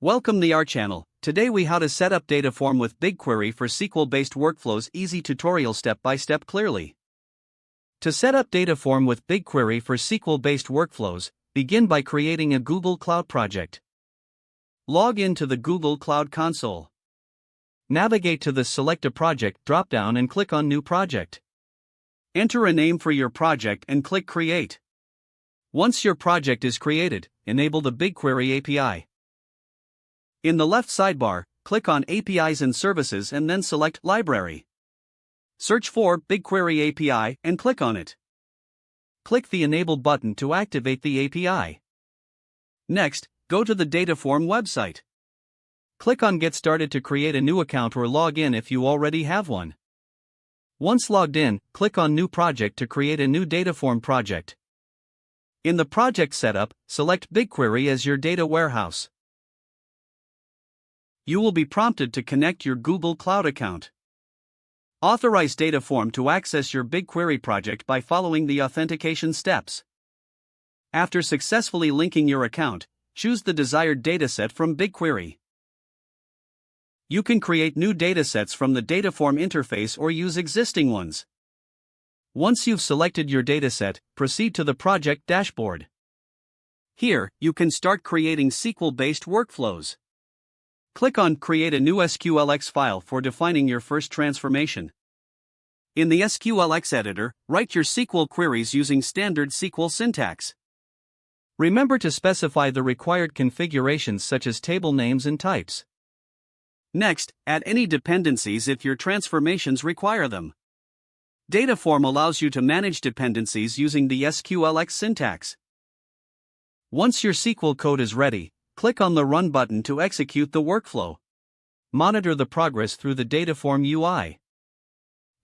Welcome to our channel. Today we how to set up Dataform with BigQuery for SQL-based workflows. Easy tutorial step-by-step clearly. To set up Dataform with BigQuery for SQL-based workflows, begin by creating a Google Cloud project. Log in to the Google Cloud console. Navigate to the Select a Project drop-down and click on New Project. Enter a name for your project and click Create. Once your project is created, enable the BigQuery API. In the left sidebar, click on APIs and Services and then select Library. Search for BigQuery API and click on it. Click the Enable button to activate the API. Next, go to the Dataform website. Click on Get Started to create a new account or log in if you already have one. Once logged in, click on New Project to create a new Dataform project. In the project setup, select BigQuery as your data warehouse. You will be prompted to connect your Google Cloud account. Authorize Dataform to access your BigQuery project by following the authentication steps. After successfully linking your account, choose the desired dataset from BigQuery. You can create new datasets from the Dataform interface or use existing ones. Once you've selected your dataset, proceed to the project dashboard. Here, you can start creating SQL-based workflows. Click on Create a new SQLX file for defining your first transformation. In the SQLX editor, write your SQL queries using standard SQL syntax. Remember to specify the required configurations such as table names and types. Next, add any dependencies if your transformations require them. Dataform allows you to manage dependencies using the SQLX syntax. Once your SQL code is ready, click on the Run button to execute the workflow. Monitor the progress through the Dataform UI.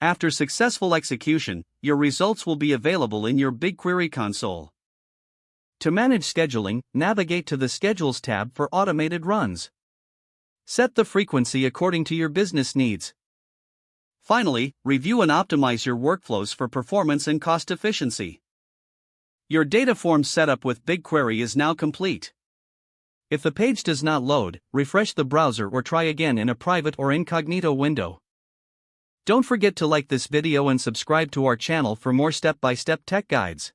After successful execution, your results will be available in your BigQuery console. To manage scheduling, navigate to the Schedules tab for automated runs. Set the frequency according to your business needs. Finally, review and optimize your workflows for performance and cost efficiency. Your Dataform setup with BigQuery is now complete. If the page does not load, refresh the browser or try again in a private or incognito window. Don't forget to like this video and subscribe to our channel for more step-by-step tech guides.